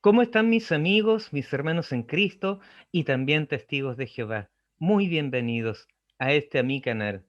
¿Cómo están mis amigos, mis hermanos en Cristo y también testigos de Jehová? Muy bienvenidos a mi canal.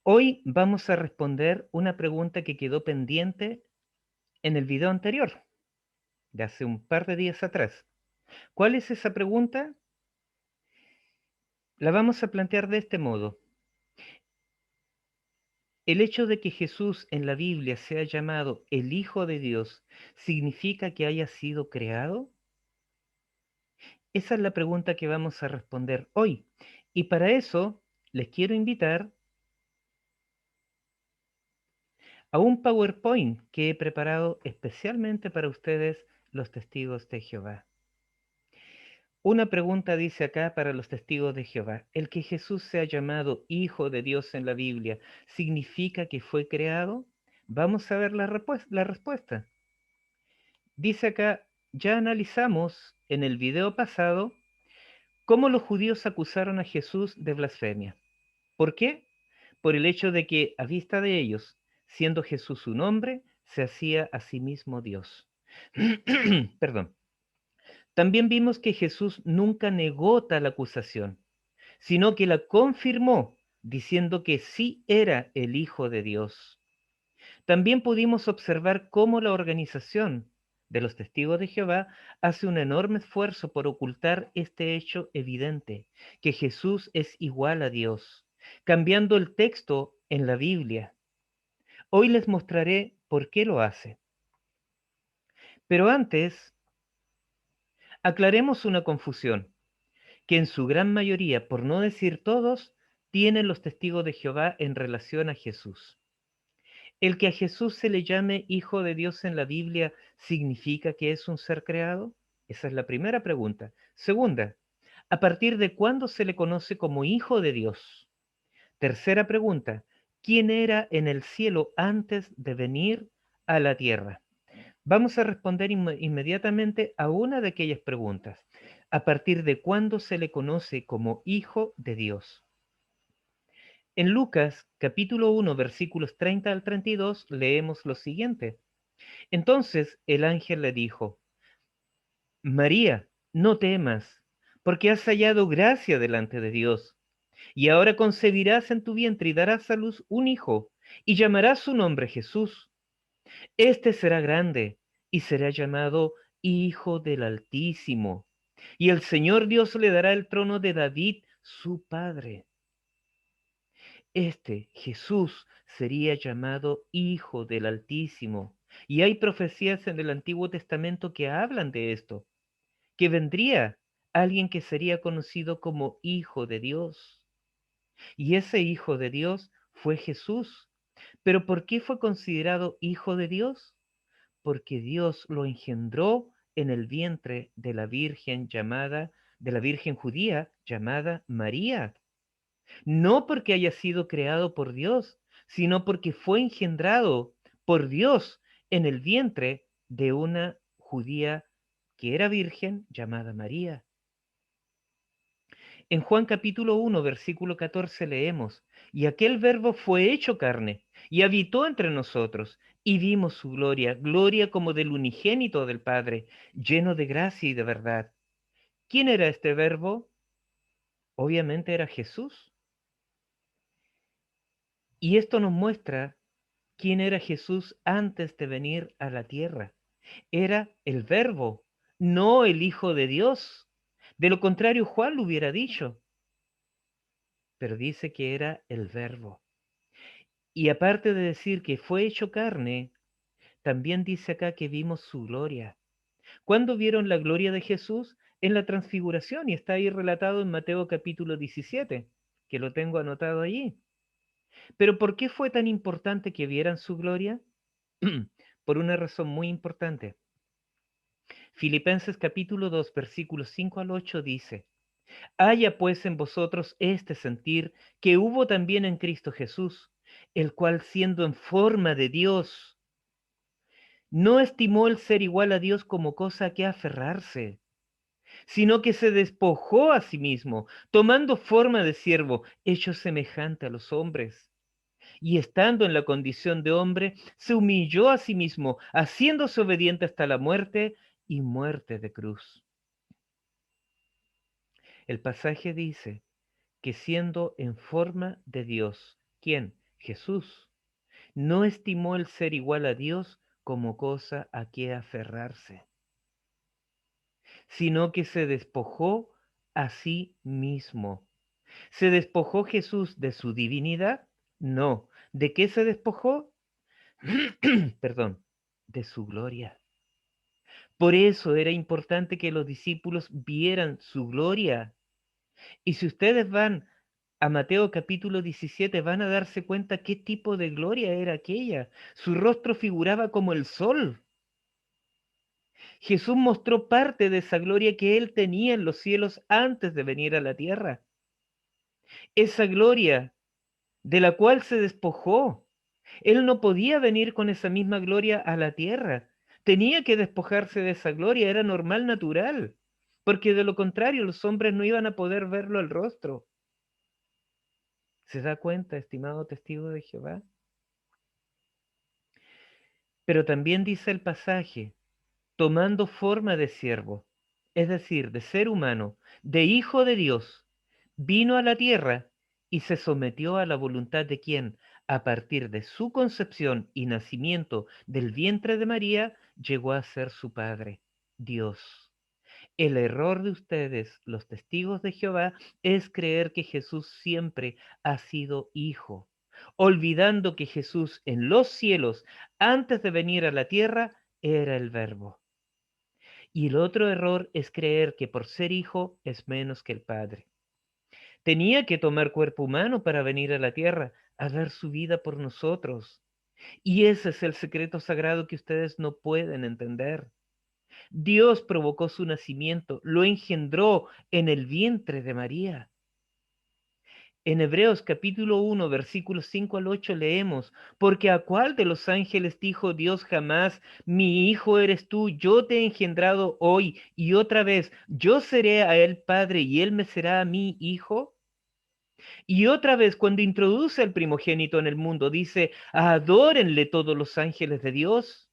Hoy vamos a responder una pregunta que quedó pendiente en el video anterior, de hace un par de días atrás. ¿Cuál es esa pregunta? La vamos a plantear de este modo. ¿El hecho de que Jesús en la Biblia sea llamado el Hijo de Dios significa que haya sido creado? Esa es la pregunta que vamos a responder hoy. Y para eso les quiero invitar a un PowerPoint que he preparado especialmente para ustedes, los testigos de Jehová. Una pregunta dice acá para los testigos de Jehová: ¿el que Jesús sea llamado Hijo de Dios en la Biblia significa que fue creado? Vamos a ver la respuesta. Dice acá: ya analizamos en el video pasado cómo los judíos acusaron a Jesús de blasfemia. ¿Por qué? Por el hecho de que, a vista de ellos, siendo Jesús un hombre, se hacía a sí mismo Dios. Perdón. También vimos que Jesús nunca negó tal acusación, sino que la confirmó, diciendo que sí era el Hijo de Dios. También pudimos observar cómo la organización de los testigos de Jehová hace un enorme esfuerzo por ocultar este hecho evidente, que Jesús es igual a Dios, cambiando el texto en la Biblia. Hoy les mostraré por qué lo hace. Pero antes, aclaremos una confusión que en su gran mayoría, por no decir todos, tienen los testigos de Jehová en relación a Jesús. ¿El que a Jesús se le llame Hijo de Dios en la Biblia significa que es un ser creado? Esa es la primera pregunta. Segunda, ¿a partir de cuándo se le conoce como Hijo de Dios? Tercera pregunta, ¿quién era en el cielo antes de venir a la tierra? Vamos a responder inmediatamente a una de aquellas preguntas. ¿A partir de cuándo se le conoce como Hijo de Dios? En Lucas capítulo 1 versículos 30 al 32 leemos lo siguiente. Entonces el ángel le dijo: María, no temas, porque has hallado gracia delante de Dios, y ahora concebirás en tu vientre y darás a luz un hijo, y llamarás su nombre Jesús. Este será grande y será llamado Hijo del Altísimo, y el Señor Dios le dará el trono de David, su padre. Este, Jesús, sería llamado Hijo del Altísimo. Y hay profecías en el Antiguo Testamento que hablan de esto, que vendría alguien que sería conocido como Hijo de Dios. Y ese Hijo de Dios fue Jesús. ¿Pero por qué fue considerado Hijo de Dios? Porque Dios lo engendró en el vientre de la Virgen judía llamada María. No porque haya sido creado por Dios, sino porque fue engendrado por Dios en el vientre de una judía que era virgen llamada María. En Juan capítulo 1, versículo 14 leemos: y aquel verbo fue hecho carne y habitó entre nosotros, y vimos su gloria, gloria como del unigénito del Padre, lleno de gracia y de verdad. ¿Quién era este verbo? Obviamente era Jesús. Y esto nos muestra quién era Jesús antes de venir a la tierra. Era el verbo, no el Hijo de Dios. De lo contrario, Juan lo hubiera dicho, pero dice que era el verbo. Y aparte de decir que fue hecho carne, también dice acá que vimos su gloria. ¿Cuándo vieron la gloria de Jesús? En la transfiguración, y está ahí relatado en Mateo capítulo 17, que lo tengo anotado allí. Pero ¿por qué fue tan importante que vieran su gloria? Por una razón muy importante. Filipenses capítulo 2, versículos 5 al 8 dice: haya pues en vosotros este sentir que hubo también en Cristo Jesús, el cual siendo en forma de Dios, no estimó el ser igual a Dios como cosa a que aferrarse, sino que se despojó a sí mismo, tomando forma de siervo, hecho semejante a los hombres. Y estando en la condición de hombre, se humilló a sí mismo, haciéndose obediente hasta la muerte y muerte de cruz. El pasaje dice que siendo en forma de Dios, ¿quién? Jesús, no estimó el ser igual a Dios como cosa a que aferrarse, sino que se despojó a sí mismo. ¿Se despojó Jesús de su divinidad? No. ¿De qué se despojó? Perdón, de su gloria. Por eso era importante que los discípulos vieran su gloria. Y si ustedes van a Mateo capítulo 17, van a darse cuenta qué tipo de gloria era aquella. Su rostro figuraba como el sol. Jesús mostró parte de esa gloria que él tenía en los cielos antes de venir a la tierra. Esa gloria de la cual se despojó. Él no podía venir con esa misma gloria a la tierra. Tenía que despojarse de esa gloria, era normal, natural, porque de lo contrario los hombres no iban a poder verlo al rostro. ¿Se da cuenta, estimado testigo de Jehová? Pero también dice el pasaje, tomando forma de siervo, es decir, de ser humano, de hijo de Dios, vino a la tierra y se sometió a la voluntad de quien, a partir de su concepción y nacimiento del vientre de María, llegó a ser su Padre, Dios. El error de ustedes, los testigos de Jehová, es creer que Jesús siempre ha sido hijo, olvidando que Jesús en los cielos, antes de venir a la tierra, era el Verbo. Y el otro error es creer que por ser hijo es menos que el Padre. Tenía que tomar cuerpo humano para venir a la tierra, a dar su vida por nosotros. Y ese es el secreto sagrado que ustedes no pueden entender. Dios provocó su nacimiento, lo engendró en el vientre de María. En Hebreos capítulo 1, versículos 5 al 8 leemos, porque a cuál de los ángeles dijo Dios jamás, mi hijo eres tú, yo te he engendrado hoy, y otra vez, yo seré a él padre y él me será a mí hijo. Y otra vez, cuando introduce al primogénito en el mundo, dice, adórenle todos los ángeles de Dios.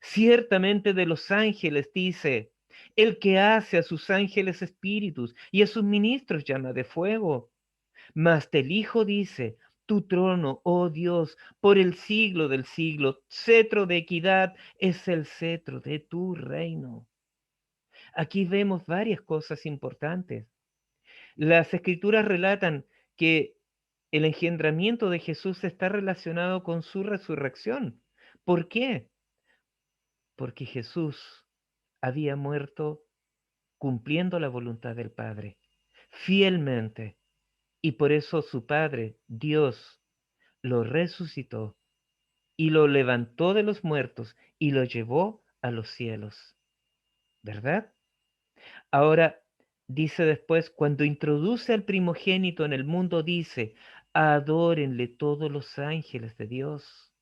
Ciertamente de los ángeles dice, el que hace a sus ángeles espíritus y a sus ministros llama de fuego. Mas del Hijo dice, tu trono, oh Dios, por el siglo del siglo, cetro de equidad es el cetro de tu reino. Aquí vemos varias cosas importantes. Las escrituras relatan que el engendramiento de Jesús está relacionado con su resurrección. ¿Por qué? Porque Jesús había muerto cumpliendo la voluntad del Padre, fielmente, y por eso su Padre, Dios, lo resucitó y lo levantó de los muertos y lo llevó a los cielos, ¿verdad? Ahora dice después, cuando introduce al primogénito en el mundo, dice, adórenle todos los ángeles de Dios,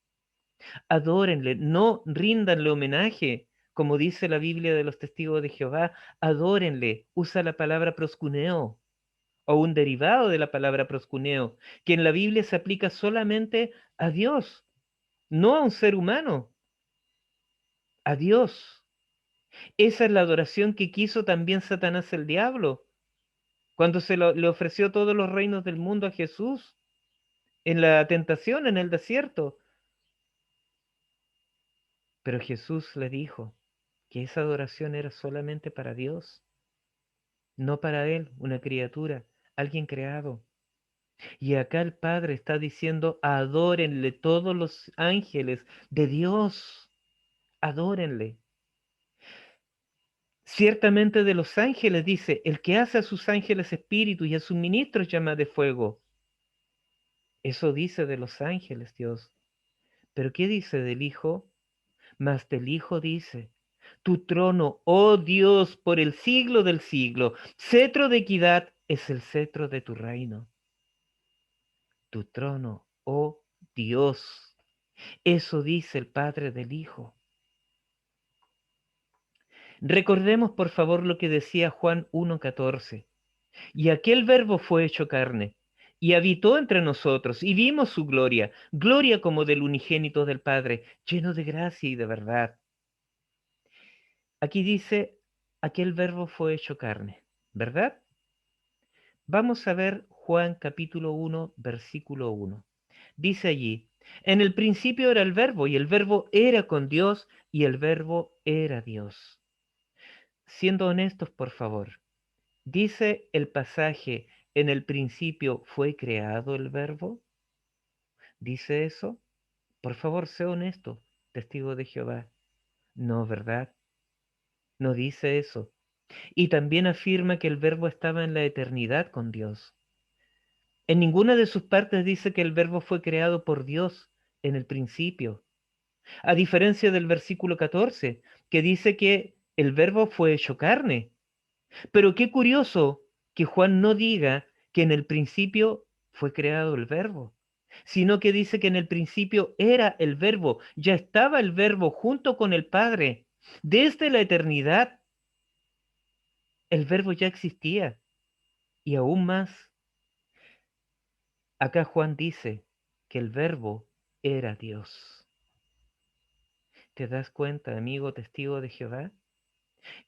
adórenle, no ríndanle homenaje, como dice la Biblia de los testigos de Jehová, adórenle, usa la palabra proscuneo, o un derivado de la palabra proscuneo, que en la Biblia se aplica solamente a Dios, no a un ser humano, a Dios. Esa es la adoración que quiso también Satanás el diablo, cuando le ofreció todos los reinos del mundo a Jesús en la tentación en el desierto. Pero Jesús le dijo que esa adoración era solamente para Dios, no para él, una criatura, alguien creado. Y acá el Padre está diciendo, adórenle todos los ángeles de Dios, adórenle. Ciertamente de los ángeles dice, el que hace a sus ángeles espíritus y a sus ministros llama de fuego. Eso dice de los ángeles Dios. Pero ¿qué dice del Hijo? Mas del Hijo dice, tu trono, oh Dios, por el siglo del siglo, cetro de equidad es el cetro de tu reino. Tu trono, oh Dios. Eso dice el Padre del Hijo. Recordemos por favor lo que decía Juan 1:14. Y aquel verbo fue hecho carne, y habitó entre nosotros, y vimos su gloria, gloria como del unigénito del Padre, lleno de gracia y de verdad. Aquí dice, aquel verbo fue hecho carne, ¿verdad? Vamos a ver Juan capítulo 1, versículo 1. Dice allí, en el principio era el verbo, y el verbo era con Dios, y el verbo era Dios. Siendo honestos, por favor, ¿dice el pasaje, en el principio fue creado el verbo? ¿Dice eso? Por favor, sé honesto, testigo de Jehová. No, ¿verdad? No dice eso. Y también afirma que el verbo estaba en la eternidad con Dios. En ninguna de sus partes dice que el verbo fue creado por Dios en el principio, a diferencia del versículo 14, que dice que el verbo fue hecho carne. Pero qué curioso que Juan no diga que en el principio fue creado el verbo, sino que dice que en el principio era el verbo, ya estaba el verbo junto con el Padre. Desde la eternidad, el verbo ya existía. Y aún más, acá Juan dice que el verbo era Dios. ¿Te das cuenta, amigo testigo de Jehová?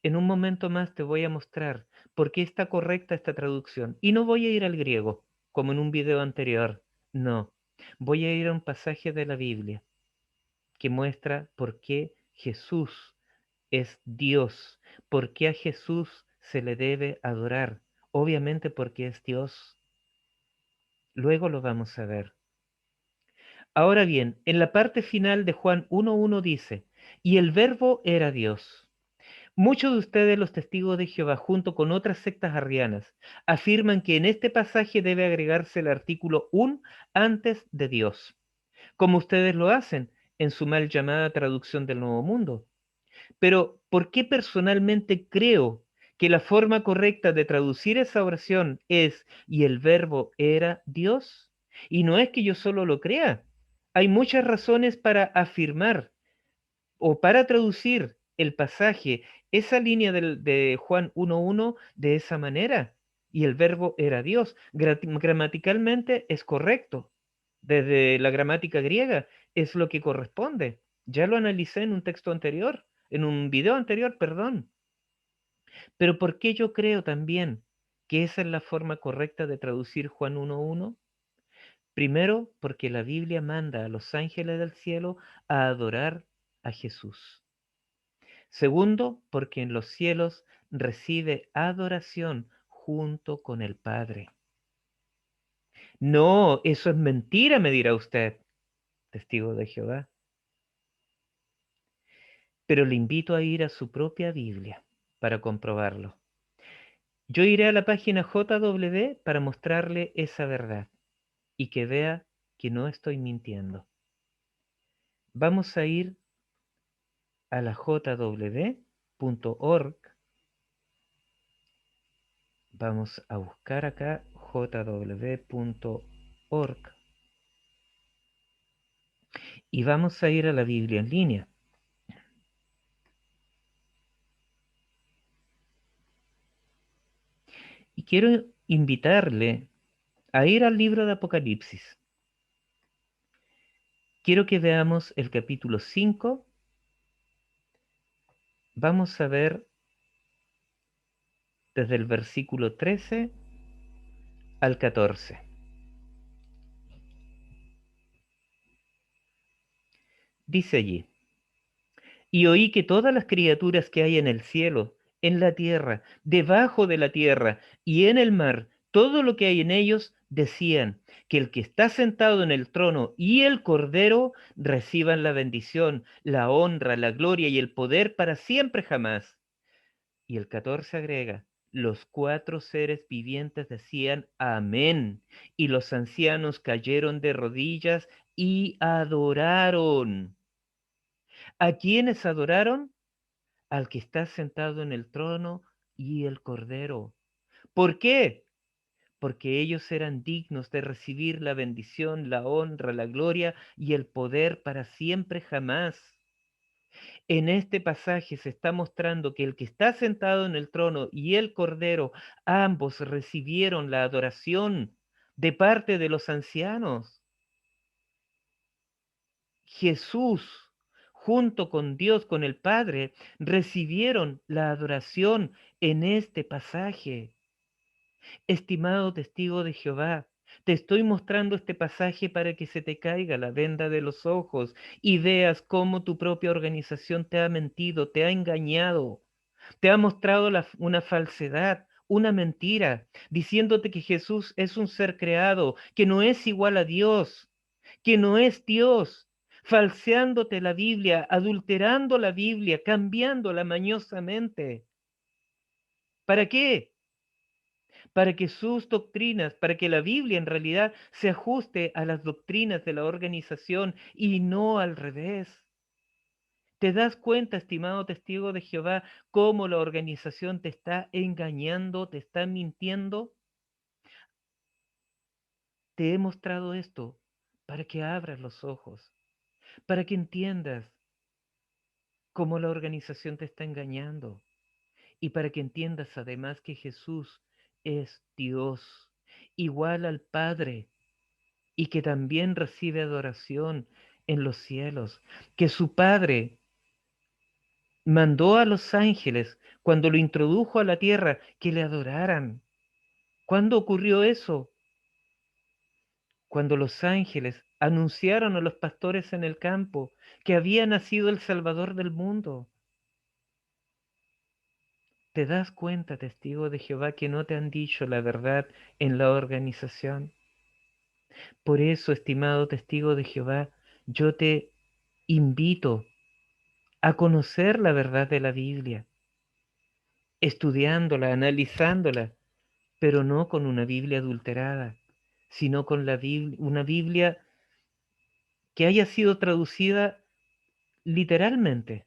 En un momento más te voy a mostrar por qué está correcta esta traducción. Y no voy a ir al griego, como en un video anterior. No, voy a ir a un pasaje de la Biblia que muestra por qué Jesús es Dios, por qué a Jesús se le debe adorar. Obviamente porque es Dios. Luego lo vamos a ver. Ahora bien, en la parte final de Juan 1.1 dice, y el verbo era Dios. Muchos de ustedes, los testigos de Jehová, junto con otras sectas arrianas, afirman que en este pasaje debe agregarse el artículo un antes de Dios, como ustedes lo hacen en su mal llamada traducción del Nuevo Mundo. Pero, ¿por qué personalmente creo que la forma correcta de traducir esa oración es y el verbo era Dios? Y no es que yo solo lo crea. Hay muchas razones para afirmar o para traducir el pasaje, esa línea de Juan 1.1 de esa manera. Y el verbo era Dios. Gramaticalmente es correcto. Desde la gramática griega es lo que corresponde. Ya lo analicé en un texto anterior, en un video anterior, perdón. Pero ¿por qué yo creo también que esa es la forma correcta de traducir Juan 1.1? Primero, porque la Biblia manda a los ángeles del cielo a adorar a Jesús. Segundo, porque en los cielos recibe adoración junto con el Padre. No, eso es mentira, me dirá usted, testigo de Jehová. Pero le invito a ir a su propia Biblia para comprobarlo. Yo iré a la página JW para mostrarle esa verdad y que vea que no estoy mintiendo. Vamos a ir a la jw.org. Vamos a buscar acá jw.org y vamos a ir a la Biblia en línea. Y quiero invitarle a ir al libro de Apocalipsis. Quiero que veamos el capítulo 5. Vamos a ver desde el versículo 13 al 14. Dice allí, y oí que todas las criaturas que hay en el cielo, en la tierra, debajo de la tierra y en el mar, todo lo que hay en ellos, decían que el que está sentado en el trono y el cordero reciban la bendición, la honra, la gloria y el poder para siempre jamás. Y el 14 agrega, los cuatro seres vivientes decían amén, y los ancianos cayeron de rodillas y adoraron. ¿A quiénes adoraron? Al que está sentado en el trono y el cordero. ¿Por qué? Porque ellos eran dignos de recibir la bendición, la honra, la gloria y el poder para siempre jamás. En este pasaje se está mostrando que el que está sentado en el trono y el cordero, ambos recibieron la adoración de parte de los ancianos. Jesús, junto con Dios, con el Padre, recibieron la adoración en este pasaje. Estimado testigo de Jehová, te estoy mostrando este pasaje para que se te caiga la venda de los ojos y veas cómo tu propia organización te ha mentido, te ha engañado, te ha mostrado una falsedad, una mentira, diciéndote que Jesús es un ser creado, que no es igual a Dios, que no es Dios, falseándote la Biblia, adulterando la Biblia, cambiándola mañosamente. ¿Para qué? Para que sus doctrinas, para que la Biblia en realidad se ajuste a las doctrinas de la organización y no al revés. ¿Te das cuenta, estimado testigo de Jehová, cómo la organización te está engañando, te está mintiendo? Te he mostrado esto para que abras los ojos, para que entiendas cómo la organización te está engañando y para que entiendas además que Jesús es Dios, igual al Padre, y que también recibe adoración en los cielos, que su Padre mandó a los ángeles cuando lo introdujo a la tierra que le adoraran. ¿Cuándo ocurrió eso? Cuando los ángeles anunciaron a los pastores en el campo que había nacido el Salvador del mundo. ¿Te das cuenta, testigo de Jehová, que no te han dicho la verdad en la organización? Por eso, estimado testigo de Jehová, yo te invito a conocer la verdad de la Biblia, estudiándola, analizándola, pero no con una Biblia adulterada, sino con una Biblia que haya sido traducida literalmente,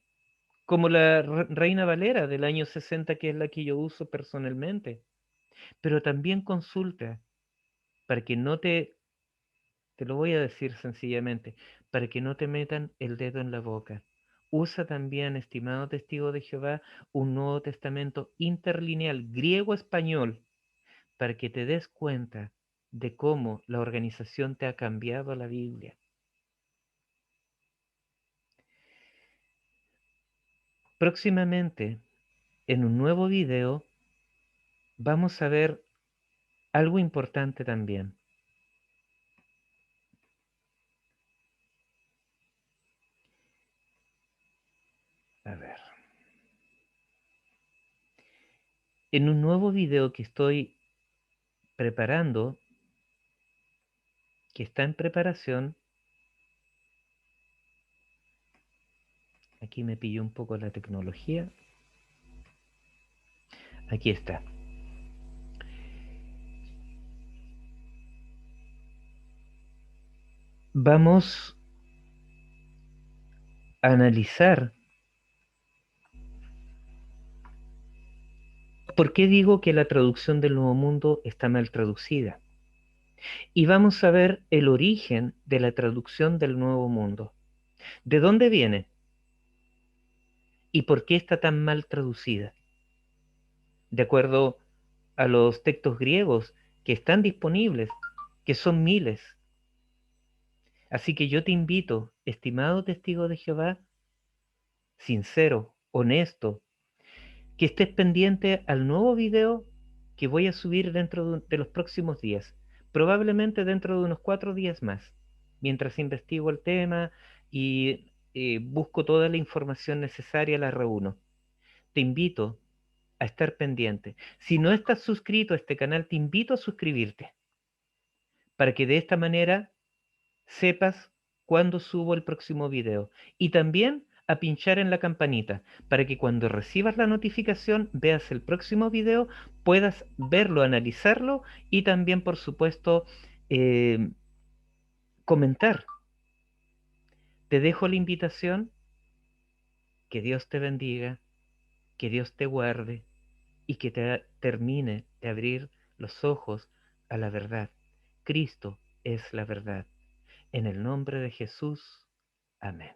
como la Reina Valera del año 60, que es la que yo uso personalmente. Pero también consulta, para que no te lo voy a decir sencillamente, para que no te metan el dedo en la boca. Usa también, estimado testigo de Jehová, un Nuevo Testamento interlineal griego-español para que te des cuenta de cómo la organización te ha cambiado la Biblia. Próximamente, en un nuevo video, vamos a ver algo importante también. A ver. En un nuevo video que estoy preparando, que está en preparación, aquí me pilló un poco la tecnología, aquí está. Vamos a analizar por qué digo que la traducción del Nuevo Mundo está mal traducida. Y vamos a ver el origen de la traducción del Nuevo Mundo. ¿De dónde viene? ¿Y por qué está tan mal traducida? De acuerdo a los textos griegos que están disponibles, que son miles. Así que yo te invito, estimado testigo de Jehová, sincero, honesto, que estés pendiente al nuevo video que voy a subir dentro de los próximos días, probablemente dentro de unos 4 días más, mientras investigo el tema y busco toda la información necesaria, la reúno. Te invito a estar pendiente. Si no estás suscrito a este canal, te invito a suscribirte para que de esta manera sepas cuándo subo el próximo video. Y también a pinchar en la campanita para que cuando recibas la notificación, veas el próximo video, puedas verlo, analizarlo y también, por supuesto, eh, comentar. Te dejo la invitación, que Dios te bendiga, que Dios te guarde y que te termine de abrir los ojos a la verdad. Cristo es la verdad. En el nombre de Jesús. Amén.